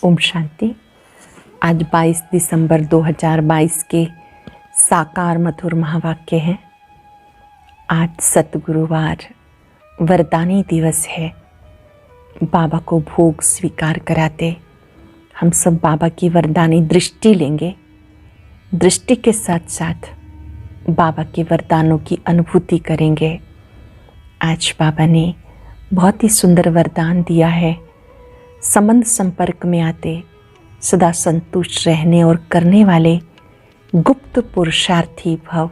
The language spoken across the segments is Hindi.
ओम शांति। आज 22 दिसंबर 2022 के साकार मधुर महावाक्य हैं। आज सतगुरुवार वरदानी दिवस है। बाबा को भोग स्वीकार कराते हम सब बाबा की वरदानी दृष्टि लेंगे। दृष्टि के साथ साथ बाबा के वरदानों की अनुभूति करेंगे। आज बाबा ने बहुत ही सुंदर वरदान दिया है। संबंध संपर्क में आते सदा संतुष्ट रहने और करने वाले गुप्त पुरुषार्थी भव।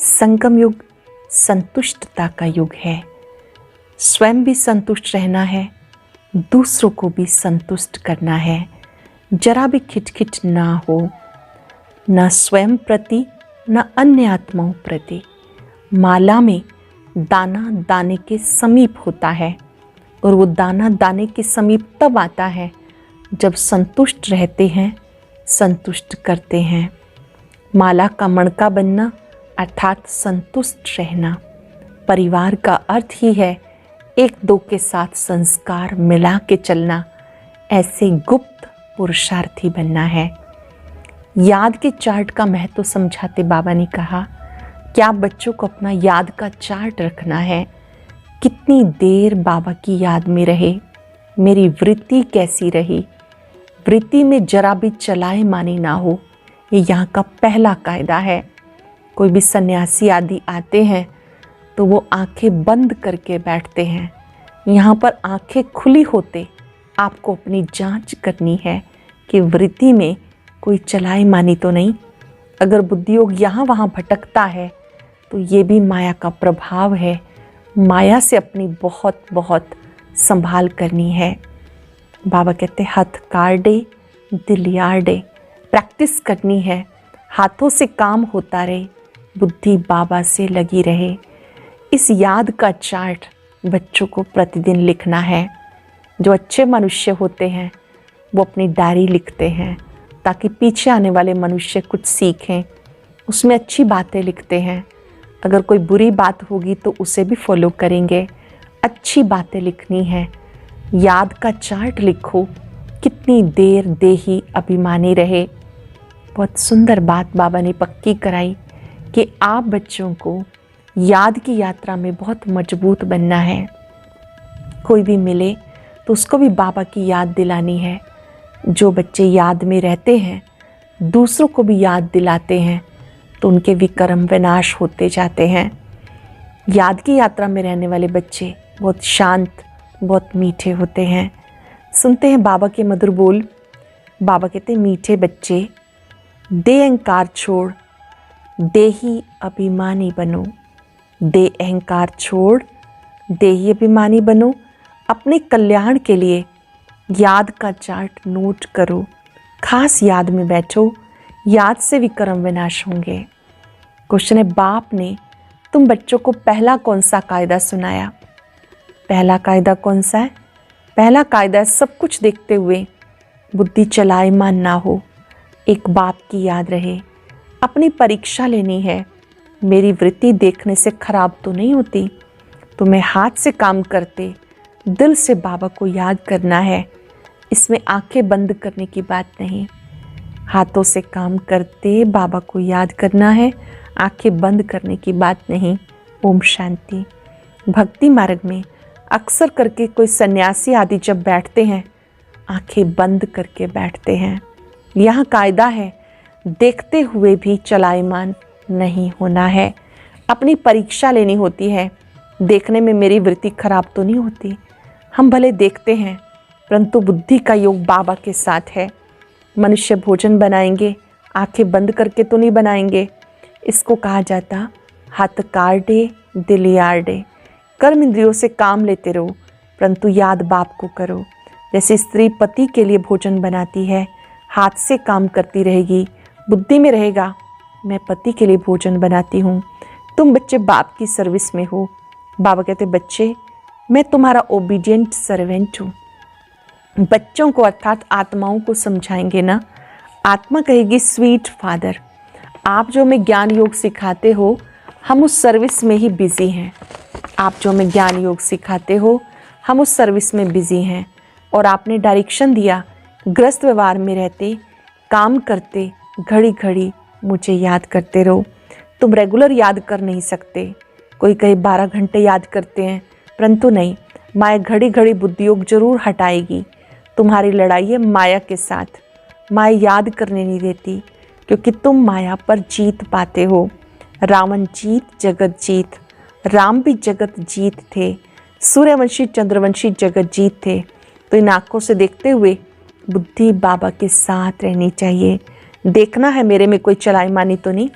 संगम युग संतुष्टता का युग है। स्वयं भी संतुष्ट रहना है, दूसरों को भी संतुष्ट करना है। जरा भी खिटखिट ना हो, न स्वयं प्रति न अन्य आत्माओं प्रति। माला में दाना दाने के समीप होता है और वो दाना दाने के समीप तब आता है जब संतुष्ट रहते हैं, संतुष्ट करते हैं। माला का मणका बनना अर्थात संतुष्ट रहना। परिवार का अर्थ ही है एक दो के साथ संस्कार मिला के चलना। ऐसे गुप्त पुरुषार्थी बनना है। याद के चार्ट का महत्व समझाते बाबा ने कहा कि आप बच्चों को अपना याद का चार्ट रखना है। कितनी देर बाबा की याद में रहे, मेरी वृत्ति कैसी रही। वृत्ति में जरा भी चलाए मानी ना हो, ये यहाँ का पहला कायदा है। कोई भी सन्यासी आदि आते हैं तो वो आंखें बंद करके बैठते हैं। यहाँ पर आंखें खुली होते आपको अपनी जांच करनी है कि वृत्ति में कोई चलाए मानी तो नहीं। अगर बुद्धियोग यहाँ वहाँ भटकता है तो ये भी माया का प्रभाव है। माया से अपनी बहुत बहुत संभाल करनी है। बाबा कहते हथ काटे दिल यार्डे। प्रैक्टिस करनी है, हाथों से काम होता रहे, बुद्धि बाबा से लगी रहे। इस याद का चार्ट बच्चों को प्रतिदिन लिखना है। जो अच्छे मनुष्य होते हैं वो अपनी डायरी लिखते हैं ताकि पीछे आने वाले मनुष्य कुछ सीखें। उसमें अच्छी बातें लिखते हैं। अगर कोई बुरी बात होगी तो उसे भी फॉलो करेंगे। अच्छी बातें लिखनी है। याद का चार्ट लिखो। कितनी देर देही अभिमानी रहे। बहुत सुंदर बात बाबा ने पक्की कराई कि आप बच्चों को याद की यात्रा में बहुत मजबूत बनना है। कोई भी मिले तो उसको भी बाबा की याद दिलानी है। जो बच्चे याद में रहते हैं, दूसरों को भी याद दिलाते हैं तो उनके विकर्म विनाश होते जाते हैं। याद की यात्रा में रहने वाले बच्चे बहुत शांत, बहुत मीठे होते हैं। सुनते हैं बाबा के मधुर बोल। बाबा कहते हैं मीठे बच्चे दे अहंकार छोड़ देही अभिमानी बनो। दे अहंकार छोड़ देही अभिमानी बनो। अपने कल्याण के लिए याद का चार्ट नोट करो। खास याद में बैठो। याद से विकर्म विनाश होंगे। क्वेश्चन है, बाप ने तुम बच्चों को पहला कौन सा कायदा सुनाया? पहला कायदा कौन सा है? पहला कायदा है सब कुछ देखते हुए बुद्धि चलाए मान ना हो। एक बाप की याद रहे। अपनी परीक्षा लेनी है। मेरी वृत्ति देखने से खराब तो नहीं होती। तो मैं हाथ से काम करते दिल से बाबा को याद करना है। इसमें आंखें बंद करने की बात नहीं। हाथों से काम करते बाबा को याद करना है, आंखें बंद करने की बात नहीं। ओम शांति। भक्ति मार्ग में अक्सर करके कोई सन्यासी आदि जब बैठते हैं, आंखें बंद करके बैठते हैं। यहाँ कायदा है देखते हुए भी चलायमान नहीं होना है। अपनी परीक्षा लेनी होती है। देखने में मेरी वृत्ति खराब तो नहीं होती। हम भले देखते हैं परंतु बुद्धि का योग बाबा के साथ है। मनुष्य भोजन बनाएंगे, आंखें बंद करके तो नहीं बनाएंगे। इसको कहा जाता हाथ काटे दिल यार्डे। कर्म इंद्रियों से काम लेते रहो परंतु याद बाप को करो। जैसे स्त्री पति के लिए भोजन बनाती है, हाथ से काम करती रहेगी, बुद्धि में रहेगा मैं पति के लिए भोजन बनाती हूँ। तुम बच्चे बाप की सर्विस में हो। बाबा कहते बच्चे मैं तुम्हारा ओबीडियंट सर्वेंट हूँ। बच्चों को अर्थात आत्माओं को समझाएंगे ना। आत्मा कहेगी स्वीट फादर, आप जो हमें ज्ञान योग सिखाते हो हम उस सर्विस में ही बिजी हैं। आप जो हमें ज्ञान योग सिखाते हो हम उस सर्विस में बिजी हैं। और आपने डायरेक्शन दिया ग्रस्त व्यवहार में रहते, काम करते, घड़ी घड़ी मुझे याद करते रहो। तुम रेगुलर याद कर नहीं सकते, कोई कहे 12 घंटे याद करते हैं, परंतु नहीं, माया घड़ी घड़ी बुद्धियोग जरूर हटाएगी। तुम्हारी लड़ाई है माया के साथ। माया याद करने नहीं देती, क्योंकि तुम माया पर जीत पाते हो। रावण जीत, जगत जीत। राम भी जगत जीत थे, सूर्यवंशी चंद्रवंशी जगत जीत थे। तो इन आँखों से देखते हुए बुद्धि बाबा के साथ रहनी चाहिए। देखना है मेरे में कोई चलाईमानी तो नहीं,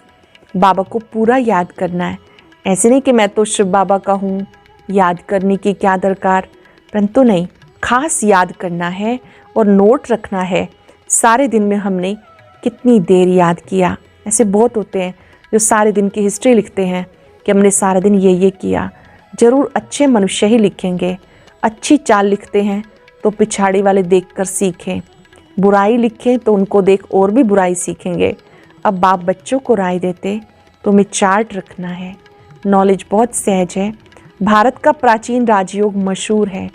बाबा को पूरा याद करना है। ऐसे नहीं कि मैं तो शिव बाबा का हूँ, याद करने की क्या दरकार, परंतु नहीं, खास याद करना है और नोट रखना है सारे दिन में हमने कितनी देर याद किया। ऐसे बहुत होते हैं जो सारे दिन की हिस्ट्री लिखते हैं कि हमने सारा दिन ये किया। ज़रूर अच्छे मनुष्य ही लिखेंगे। अच्छी चाल लिखते हैं तो पिछाड़ी वाले देखकर सीखें, बुराई लिखें तो उनको देख और भी बुराई सीखेंगे। अब बाप बच्चों को राय देते तो हमें चार्ट रखना है। नॉलेज बहुत सहज है। भारत का प्राचीन राजयोग मशहूर है।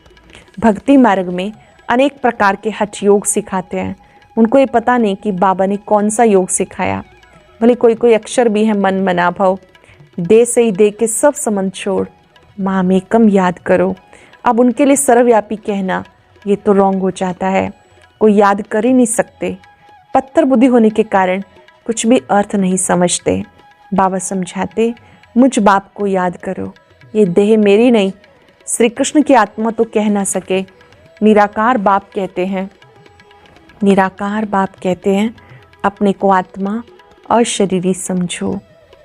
भक्ति मार्ग में अनेक प्रकार के हठ योग सिखाते हैं। उनको ये पता नहीं कि बाबा ने कौन सा योग सिखाया। भले कोई अक्षर भी है, मन मना भव, दे से ही दे के सब संबंध छोड़, माँ में कम याद करो। अब उनके लिए सर्वव्यापी कहना ये तो रॉन्ग हो जाता है। कोई याद कर ही नहीं सकते। पत्थर बुद्धि होने के कारण कुछ भी अर्थ नहीं समझते। बाबा समझाते, मुझ बाप को याद करो। ये देह मेरी नहीं, श्री कृष्ण की आत्मा तो कह ना सके। निराकार बाप कहते हैं, निराकार बाप कहते हैं, अपने को आत्मा अशरीरी समझो।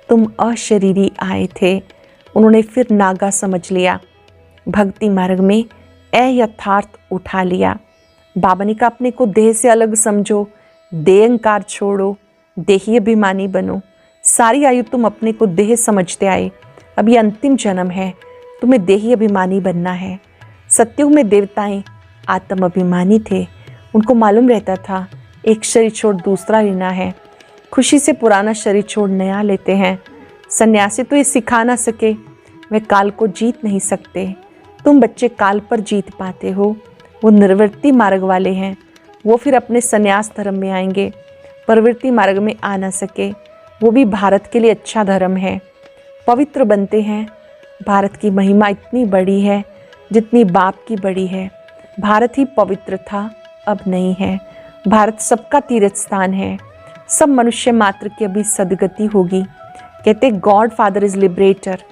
तुम अशरीरी आए थे, उन्होंने फिर नागा समझ लिया। भक्ति मार्ग में अयथार्थ उठा लिया। बाबा ने कहा अपने को देह से अलग समझो, देह अहंकार छोड़ो, देही अभिमानी बनो। सारी आयु तुम अपने को देह समझते आए, अब ये अंतिम जन्म है, तुम्हें देही अभिमानी बनना है। सत्युग में देवताएं आत्म अभिमानी थे। उनको मालूम रहता था एक शरीर छोड़ दूसरा लेना है। खुशी से पुराना शरीर छोड़ नया लेते हैं। सन्यासी तो ये सिखा ना सके, वे काल को जीत नहीं सकते। तुम बच्चे काल पर जीत पाते हो। वो निर्वृत्ति मार्ग वाले हैं, वो फिर अपने सन्यास धर्म में आएंगे। प्रवृत्ति मार्ग में आ ना सके, वो भी भारत के लिए अच्छा धर्म है, पवित्र बनते हैं। भारत की महिमा इतनी बड़ी है जितनी बाप की बड़ी है। भारत ही पवित्र था, अब नहीं है। भारत सबका तीर्थ स्थान है। सब मनुष्य मात्र की अभी सदगति होगी। कहते गॉड फादर इज लिबरेटर,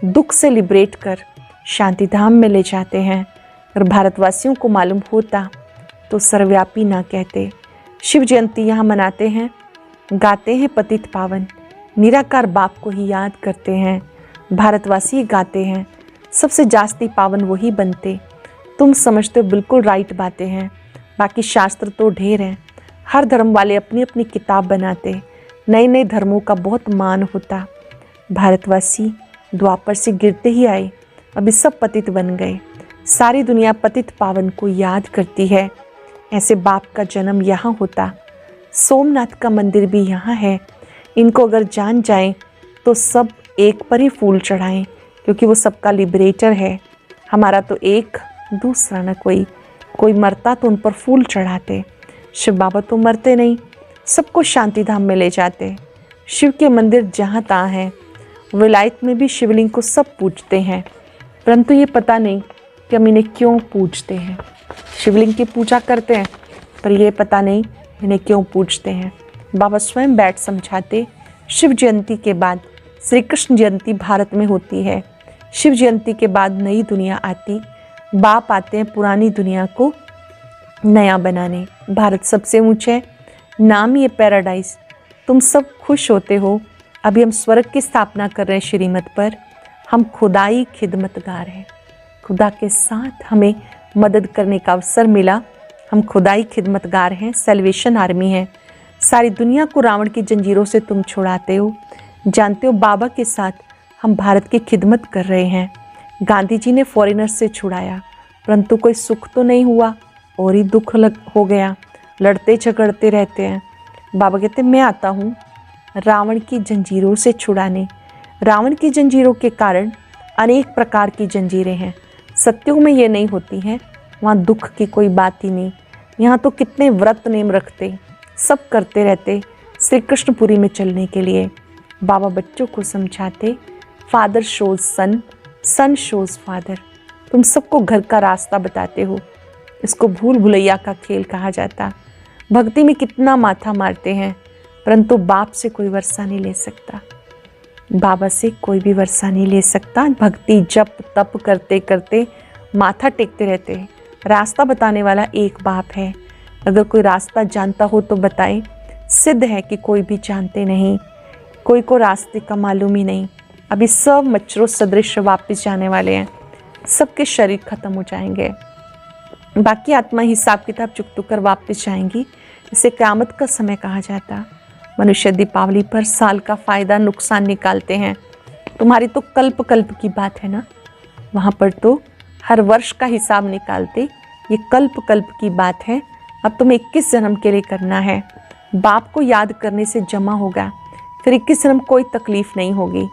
दुख से लिबरेट कर शांति धाम में ले जाते हैं। अगर भारतवासियों को मालूम होता तो सर्वव्यापी ना कहते। शिव जयंती यहाँ मनाते हैं, गाते हैं पतित पावन, निराकार बाप को ही याद करते हैं। भारतवासी गाते हैं, सबसे जास्ती पावन वही बनते। तुम समझते हो बिल्कुल राइट बातें हैं। बाकी शास्त्र तो ढेर हैं। हर धर्म वाले अपनी अपनी किताब बनाते। नए नए धर्मों का बहुत मान होता। भारतवासी द्वापर से गिरते ही आए, अभी सब पतित बन गए। सारी दुनिया पतित पावन को याद करती है। ऐसे बाप का जन्म यहाँ होता। सोमनाथ का मंदिर भी यहाँ है। इनको अगर जान जाएं तो सब एक पर ही फूल चढ़ाएं, क्योंकि वो सबका लिबरेटर है। हमारा तो एक, दूसरा न कोई मरता तो उन पर फूल चढ़ाते। शिव बाबा तो मरते नहीं, सबको शांति धाम में ले जाते। शिव के मंदिर जहाँ तहाँ हैं। विलायत में भी शिवलिंग को सब पूजते हैं, परंतु ये पता नहीं कि हम इन्हें क्यों पूजते हैं। शिवलिंग की पूजा करते हैं, पर यह पता नहीं इन्हें क्यों पूजते हैं। बाबा स्वयं बैठ समझाते। शिव जयंती के बाद श्री कृष्ण जयंती भारत में होती है। शिव जयंती के बाद नई दुनिया आती। बाप आते हैं पुरानी दुनिया को नया बनाने। भारत सबसे ऊंचे, नाम ये पैराडाइज। तुम सब खुश होते हो। अभी हम स्वर्ग की स्थापना कर रहे हैं श्रीमत पर। हम खुदाई खिदमतगार हैं। खुदा के साथ हमें मदद करने का अवसर मिला। हम खुदाई खिदमतगार हैं, सेल्वेशन आर्मी हैं। सारी दुनिया को रावण की जंजीरों से तुम छुड़ाते हो। जानते हो बाबा के साथ हम भारत की खिदमत कर रहे हैं। गांधी जी ने फॉरेनर से छुड़ाया, परंतु कोई सुख तो नहीं हुआ और ही दुख हो गया। लड़ते झगड़ते रहते हैं। बाबा कहते मैं आता हूँ रावण की जंजीरों से छुड़ाने। रावण की जंजीरों के कारण अनेक प्रकार की जंजीरें हैं। सत्युग में ये नहीं होती हैं, वहाँ दुख की कोई बात ही नहीं। यहाँ तो कितने व्रत नेम रखते, सब करते रहते श्री कृष्णपुरी में चलने के लिए। बाबा बच्चों को समझाते, फादर शोज सन, सन शोज फादर। तुम सबको घर का रास्ता बताते हो। इसको भूल भुलैया का खेल कहा जाता। भक्ति में कितना माथा मारते हैं, परंतु बाप से कोई वर्षा नहीं ले सकता। बाबा से कोई भी वर्षा नहीं ले सकता। भक्ति जप तप करते करते माथा टेकते रहते हैं। रास्ता बताने वाला एक बाप है। अगर कोई रास्ता जानता हो तो बताए। सिद्ध है कि कोई भी जानते नहीं, कोई को रास्ते का मालूम ही नहीं। अभी सब मच्छरों सदृश वापस जाने वाले हैं, सबके शरीर खत्म हो जाएंगे, बाकी आत्मा हिसाब किताब चुकतू कर वापस जाएंगी। इसे क़यामत का समय कहा जाता। मनुष्य दीपावली पर साल का फ़ायदा नुकसान निकालते हैं। तुम्हारी तो कल्प कल्प की बात है ना, वहाँ पर तो हर वर्ष का हिसाब निकालते। ये कल्प कल्प की बात है। अब तुम्हें 21 जन्म के लिए करना है। बाप को याद करने से जमा होगा, फिर 21 जन्म कोई तकलीफ नहीं होगी,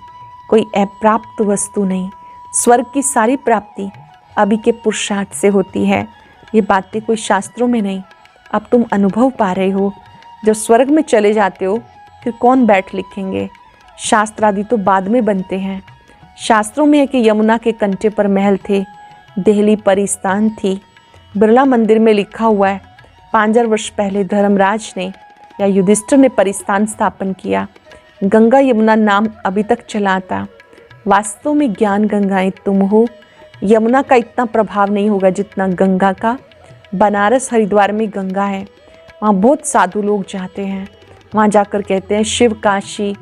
कोई अप्राप्त वस्तु नहीं। स्वर्ग की सारी प्राप्ति अभी के पुरुषार्थ से होती है। ये बातें कोई शास्त्रों में नहीं, अब तुम अनुभव पा रहे हो। जब स्वर्ग में चले जाते हो फिर कौन बैठ लिखेंगे। शास्त्र आदि तो बाद में बनते हैं। शास्त्रों में है कि यमुना के कंठे पर महल थे, देहली परिस्थान थी। बिरला मंदिर में लिखा हुआ है 5000 वर्ष पहले धर्मराज ने या युधिष्ठिर ने परिस्थान स्थापन किया। गंगा यमुना नाम अभी तक चला था। वास्तव में ज्ञान गंगाएं तुम हो। यमुना का इतना प्रभाव नहीं होगा जितना गंगा का। बनारस हरिद्वार में गंगा है, वहाँ बहुत साधु लोग जाते हैं। वहाँ जाकर कहते हैं शिव काशी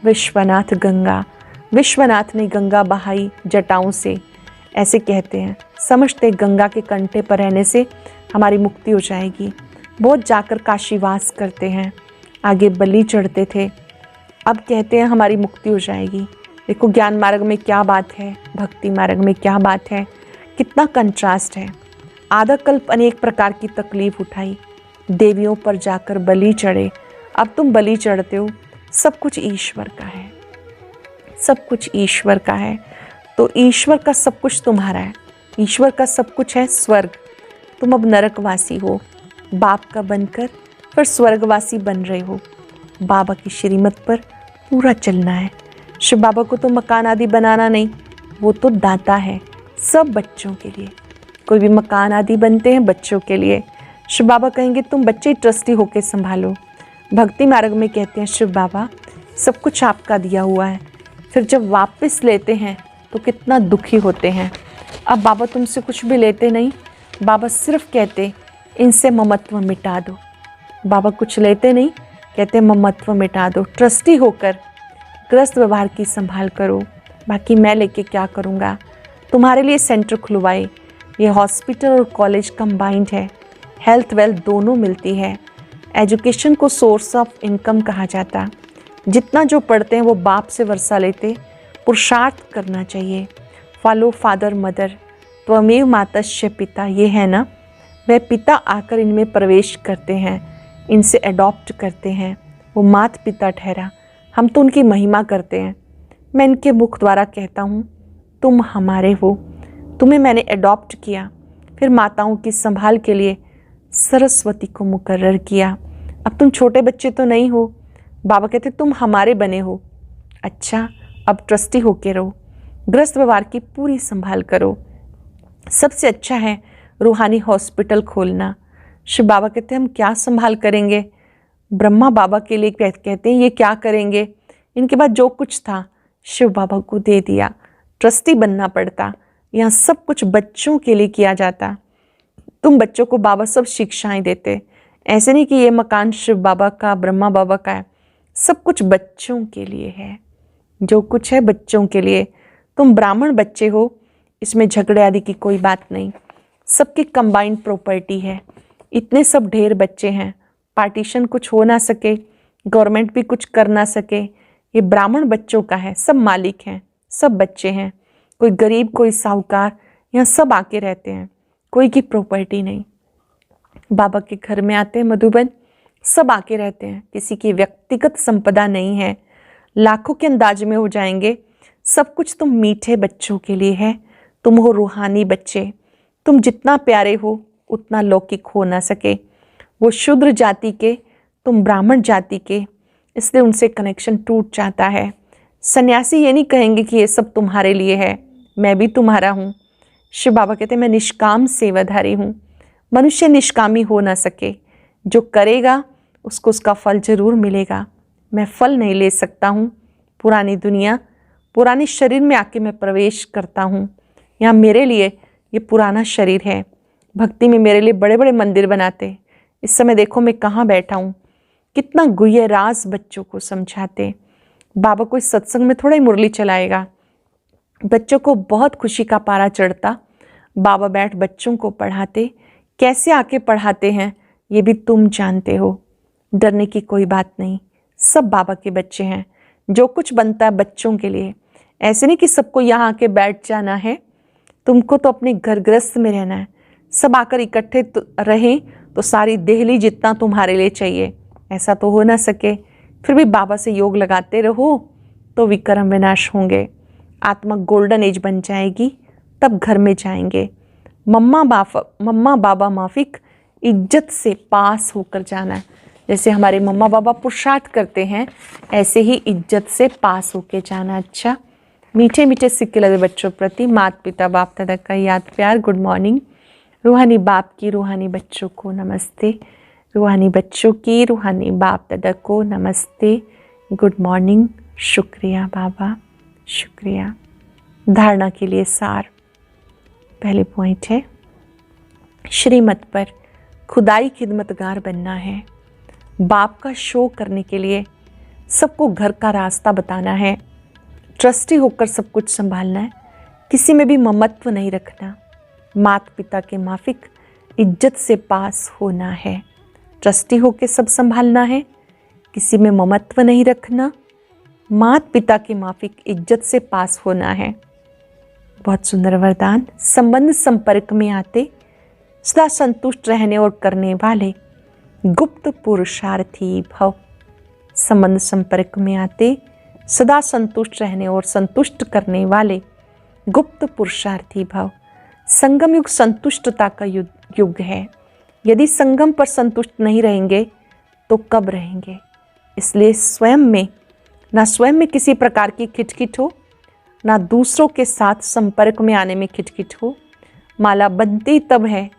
विश्वनाथ गंगा। विश्वनाथ ने गंगा बहाई जटाओं से, ऐसे कहते हैं। समझते गंगा के कंठे पर रहने से हमारी मुक्ति हो जाएगी। बहुत जाकर काशीवास करते हैं, आगे बलि चढ़ते थे, अब कहते हैं हमारी मुक्ति हो जाएगी। देखो ज्ञान मार्ग में क्या बात है, भक्ति मार्ग में क्या बात है, कितना कंट्रास्ट है। आधा कल्प अनेक प्रकार की तकलीफ उठाई, देवियों पर जाकर बलि चढ़े, अब तुम बलि चढ़ते हो। सब कुछ ईश्वर का है, सब कुछ ईश्वर का है। तो ईश्वर का सब कुछ तुम्हारा है, ईश्वर का सब कुछ है स्वर्ग। तुम अब नरकवासी हो, बाप का बनकर फिर स्वर्गवासी बन रहे हो। बाबा की श्रीमत पर पूरा चलना है। शिव बाबा को तो मकान आदि बनाना नहीं, वो तो दाता है सब बच्चों के लिए। कोई भी मकान आदि बनते हैं बच्चों के लिए। शिव बाबा कहेंगे तुम बच्चे ट्रस्टी होकर संभालो। भक्ति मार्ग में कहते हैं शिव बाबा सब कुछ आपका दिया हुआ है, फिर जब वापस लेते हैं तो कितना दुखी होते हैं। अब बाबा तुमसे कुछ भी लेते नहीं, बाबा सिर्फ कहते इनसे ममत्व मिटा दो। बाबा कुछ लेते नहीं, कहते ममत्व मिटा दो। ट्रस्टी होकर ग्रस्त व्यवहार की संभाल करो, बाकी मैं लेके क्या करूँगा। तुम्हारे लिए सेंटर खुलवाए, ये हॉस्पिटल और कॉलेज कंबाइंड है, हेल्थ वेल्थ दोनों मिलती है। एजुकेशन को सोर्स ऑफ इनकम कहा जाता। जितना जो पढ़ते हैं वो बाप से वर्षा लेते। पुरुषार्थ करना चाहिए। फॉलो फादर मदर, त्वमेव मातस्य पिता, ये है ना, वह पिता आकर इनमें प्रवेश करते हैं, इनसे अडॉप्ट करते हैं। वो मात पिता ठहरा, हम तो उनकी महिमा करते हैं। मैं इनके मुख द्वारा कहता हूँ तुम हमारे हो, तुम्हें मैंने अडॉप्ट किया, फिर माताओं की संभाल के लिए सरस्वती को मुकर्रर किया। अब तुम छोटे बच्चे तो नहीं हो। बाबा कहते तुम हमारे बने हो। अच्छा, अब ट्रस्टी होके रहो, ग्रस्त व्यवहार की पूरी संभाल करो। सबसे अच्छा है रूहानी हॉस्पिटल खोलना। शिव बाबा कहते हैं हम क्या संभाल करेंगे। ब्रह्मा बाबा के लिए कहते हैं ये क्या करेंगे। इनके बाद जो कुछ था शिव बाबा को दे दिया। ट्रस्टी बनना पड़ता। यहाँ सब कुछ बच्चों के लिए किया जाता। तुम बच्चों को बाबा सब शिक्षाएं देते। ऐसे नहीं कि ये मकान शिव बाबा का ब्रह्मा बाबा का है, सब कुछ बच्चों के लिए है। जो कुछ है बच्चों के लिए। तुम ब्राह्मण बच्चे हो, इसमें झगड़े आदि की कोई बात नहीं। सबकी कंबाइंड प्रॉपर्टी है। इतने सब ढेर बच्चे हैं, पार्टीशन कुछ हो ना सके, गवर्नमेंट भी कुछ कर ना सके, ये ब्राह्मण बच्चों का है। सब मालिक हैं, सब बच्चे हैं। कोई गरीब कोई साहूकार, यहाँ सब आके रहते हैं, कोई की प्रॉपर्टी नहीं। बाबा के घर में आते हैं मधुबन, सब आके रहते हैं, किसी की व्यक्तिगत संपदा नहीं है। लाखों के अंदाज में हो जाएंगे। सब कुछ तुम मीठे बच्चों के लिए है। तुम हो रूहानी बच्चे। तुम जितना प्यारे हो उतना लौकिक हो ना सके। वो शूद्र जाति के, तुम ब्राह्मण जाति के, इसलिए उनसे कनेक्शन टूट जाता है। सन्यासी ये नहीं कहेंगे कि ये सब तुम्हारे लिए है, मैं भी तुम्हारा हूँ। शिव बाबा कहते हैं मैं निष्काम सेवाधारी हूँ। मनुष्य निष्कामी हो ना सके, जो करेगा उसको उसका फल जरूर मिलेगा। मैं फल नहीं ले सकता हूँ। पुरानी दुनिया, पुराने शरीर में आके मैं प्रवेश करता हूँ। यहाँ मेरे लिए ये पुराना शरीर है। भक्ति में मेरे लिए बड़े बड़े मंदिर बनाते, इस समय देखो मैं कहाँ बैठा हूँ। कितना गुह्य राज बच्चों को समझाते। बाबा कोई सत्संग में थोड़ा ही मुरली चलाएगा, बच्चों को बहुत खुशी का पारा चढ़ता। बाबा बैठ बच्चों को पढ़ाते। कैसे आके पढ़ाते हैं ये भी तुम जानते हो। डरने की कोई बात नहीं, सब बाबा के बच्चे हैं। जो कुछ बनता है बच्चों के लिए। ऐसे नहीं कि सबको यहाँ आके बैठ जाना है, तुमको तो अपने घर गृहस्थ में रहना है। सब आकर इकट्ठे रहें तो सारी देहली जितना तुम्हारे लिए चाहिए, ऐसा तो हो ना सके। फिर भी बाबा से योग लगाते रहो तो विक्रम विनाश होंगे। आत्मा गोल्डन एज बन जाएगी, तब घर में जाएंगे। मम्मा बाबा माफिक, इज्जत से पास होकर जाना है। जैसे हमारे मम्मा बाबा पुरुषार्थ करते हैं, ऐसे ही इज्जत से पास होके जाना। अच्छा, मीठे मीठे सिक्के लगे बच्चों प्रति माता पिता बाप दादा का याद प्यार। Good morning. रूहानी बाप की रूहानी बच्चों को नमस्ते। रूहानी बच्चों की रूहानी बाप दादा को नमस्ते। Good morning. शुक्रिया बाबा, शुक्रिया। धारणा के लिए सार। पहले पॉइंट है, श्रीमत पर खुदाई खिदमतगार बनना है। बाप का शो करने के लिए सबको घर का रास्ता बताना है। ट्रस्टी होकर सब कुछ संभालना है। किसी में भी ममत्व नहीं रखना। माता पिता के माफिक इज्जत से पास होना है। ट्रस्टी होकर सब संभालना है, किसी में ममत्व नहीं रखना। माता पिता के माफिक इज्जत से पास होना है। बहुत सुंदर वरदान। संबंध संपर्क में आते सदा संतुष्ट रहने और करने वाले गुप्त पुरुषार्थी भव। संबंध संपर्क में आते सदा संतुष्ट रहने और संतुष्ट करने वाले गुप्त पुरुषार्थी भव। संगम युग संतुष्टता का युग है। यदि संगम पर संतुष्ट नहीं रहेंगे तो कब रहेंगे? इसलिए स्वयं में किसी प्रकार की खिटखिट हो, ना दूसरों के साथ संपर्क में आने में खिटखिट हो। माला बनती तब है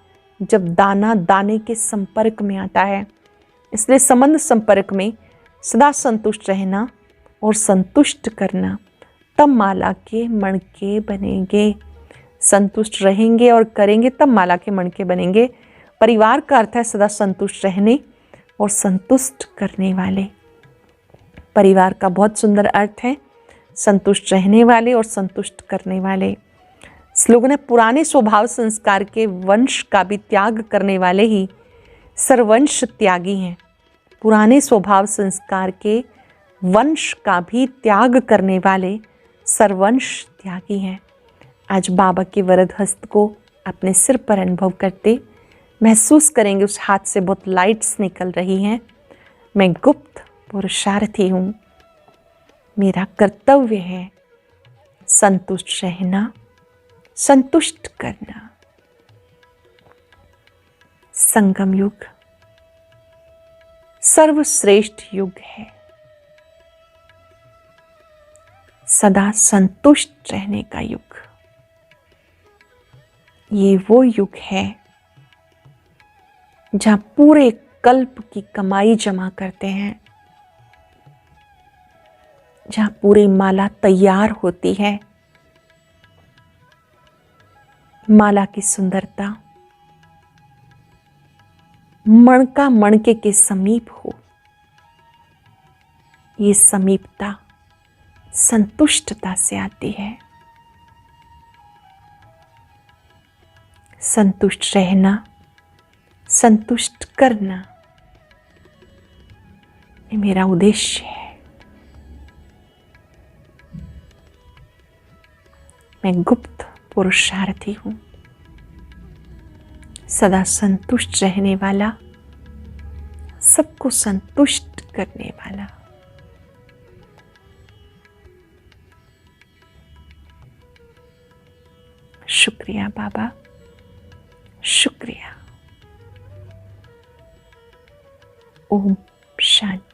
जब दाना दाने के संपर्क में आता है। इसलिए संबंध संपर्क में सदा संतुष्ट रहना और संतुष्ट करना, तब माला के मणके बनेंगे। संतुष्ट रहेंगे और करेंगे तब माला के मणके बनेंगे। परिवार का अर्थ है सदा संतुष्ट रहने और संतुष्ट करने वाले। परिवार का बहुत सुंदर अर्थ है संतुष्ट रहने वाले और संतुष्ट करने वाले। इस लोगों ने पुराने स्वभाव संस्कार के वंश का भी त्याग करने वाले ही सर्वंश त्यागी हैं। पुराने स्वभाव संस्कार के वंश का भी त्याग करने वाले सर्वंश त्यागी हैं। आज बाबा के वरद हस्त को अपने सिर पर अनुभव करते महसूस करेंगे उस हाथ से बहुत लाइट्स निकल रही हैं। मैं गुप्त पुरुषार्थी हूँ। मेरा कर्तव्य है संतुष्ट रहना, संतुष्ट करना। संगम युग सर्वश्रेष्ठ युग है। सदा संतुष्ट रहने का युग। ये वो युग है जहां पूरे कल्प की कमाई जमा करते हैं, जहां पूरी माला तैयार होती है। माला की सुंदरता मणका मणके के समीप हो। ये समीपता संतुष्टता से आती है। संतुष्ट रहना, संतुष्ट करना, ये मेरा उद्देश्य है। मैं गुप्त पुरुषार्थी हूं, सदा संतुष्ट रहने वाला, सबको संतुष्ट करने वाला। शुक्रिया बाबा, शुक्रिया। ओम शांति।